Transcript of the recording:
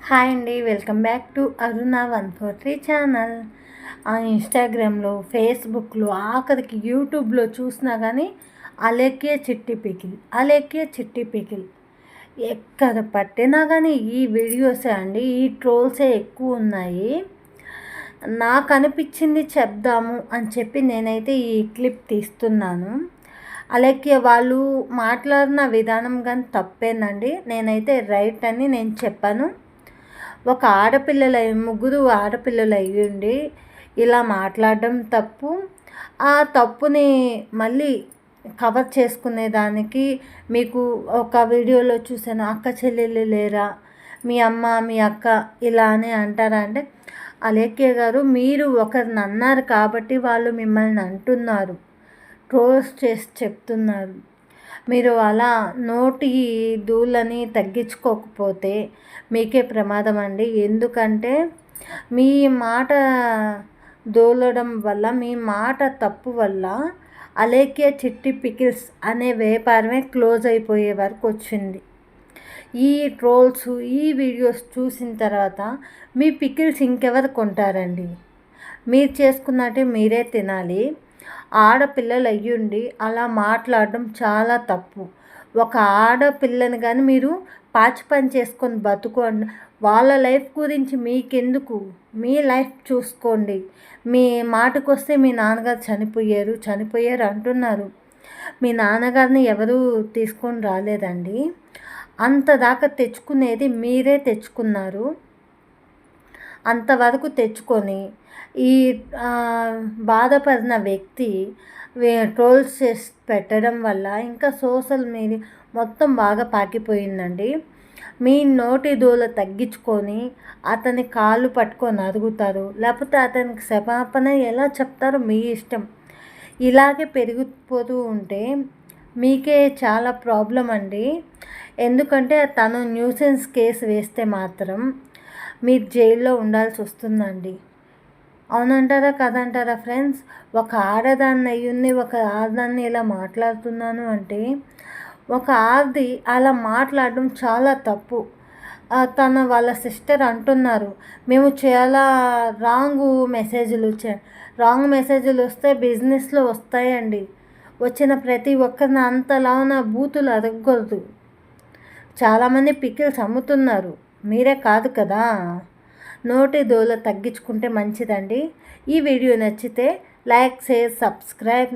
Hi అండి, welcome back to Aruna 143 channel. ఇన్స్టాగ్రామ్లో, ఫేస్బుక్లో, ఆఖరికి యూట్యూబ్లో చూసినా కానీ అలేఖ్య చిట్టి పికిల్, అలేఖ్య చిట్టి పికిల్ ఎక్కడ పట్టినా కానీ ఈ వీడియోసే అండి, ఈ ట్రోల్సే ఎక్కువ ఉన్నాయి. నాకు అనిపించింది చెప్దాము అని చెప్పి నేనైతే ఈ క్లిప్ తీస్తున్నాను. అలేఖ్య వాళ్ళు మాట్లాడిన విధానం కానీ తప్పేనండి, నేనైతే రైట్ అని నేను చెప్పాను. ఒక ముగ్గురు ఆడపిల్లలు అయ్యుండి ఇలా మాట్లాడడం తప్పు. ఆ తప్పుని మళ్ళీ కవర్ చేసుకునేదానికి మీకు ఒక వీడియోలో చూసాను, అక్క చెల్లెళ్ళు లేరా, మీ అమ్మ మీ అక్క ఇలా అని అంటారా అంటే, అలేఖ్య గారు మీరు ఒకరిని అన్నారు కాబట్టి వాళ్ళు మిమ్మల్ని అంటున్నారు, ట్రోల్స్ చేసి చెప్తున్నారు. మీరు అలా నోటి దూలని తగ్గించుకోకపోతే మీకే ప్రమాదం అండి. ఎందుకంటే మీ మాట దూలడం వల్ల, మీ మాట తప్పు వల్ల అలేఖ్య చిట్టి పికిల్స్ అనే వ్యాపారమే క్లోజ్ అయిపోయే వరకు వచ్చింది. ఈ ట్రోల్స్, ఈ వీడియోస్ చూసిన తర్వాత మీ పికిల్స్ ఇంకెవరు కొంటారండి? మీరు చేసుకున్నట్టే మీరే తినాలి. ఆడపిల్లలు అయ్యుండి అలా మాట్లాడడం చాలా తప్పు. ఒక ఆడపిల్లని కానీ మీరు పాచి పని చేసుకొని బతుకోండి. వాళ్ళ లైఫ్ గురించి మీకెందుకు? మీ లైఫ్ చూసుకోండి. మీ మాటకొస్తే మీ నాన్నగారు చనిపోయారు అంటున్నారు. మీ నాన్నగారిని ఎవరు తీసుకొని రాలేదండి. అంతదాకా తెచ్చుకునేది మీరే తెచ్చుకున్నారు. అంతవరకు తెచ్చుకొని ఈ బాధపడిన వ్యక్తి ట్రోల్స్ చేసి పెట్టడం వల్ల ఇంకా సోషల్ మీడియా మొత్తం బాగా పాకిపోయిందండి. మీ నోటి దూల తగ్గించుకొని అతని కాళ్ళు పట్టుకొని అడుగుతారు, లేకపోతే అతనికి క్షమాపణ ఎలా చెప్తారో మీ ఇష్టం. ఇలాగే పెరిగిపోతూ ఉంటే మీకే చాలా ప్రాబ్లం అండి. ఎందుకంటే తను న్యూసెన్స్ కేసు వేస్తే మాత్రం మీరు జైల్లో ఉండాల్సి వస్తుందండి. అవునంటారా కదంటారా ఫ్రెండ్స్? ఒక ఆడదాన్ని అయ్యుంది, ఒక ఆడదాన్ని ఇలా మాట్లాడుతున్నాను అంటే, ఒక ఆడది అలా మాట్లాడడం చాలా తప్పు. వాళ్ళ సిస్టర్ అంటున్నారు, మేము చాలా రాంగ్ మెసేజ్లు వస్తే బిజినెస్లో వస్తాయండి. వచ్చిన ప్రతి ఒక్కరిని అంతలాన బూతులు అడగకూడదు. చాలామంది పికిల్స్ అమ్ముతున్నారు, మీరే కాదు కదా. నోటి దూల తగ్గించుకుంటే మంచిదండి. ఈ వీడియో నచ్చితే లైక్, షేర్, సబ్స్క్రైబ్.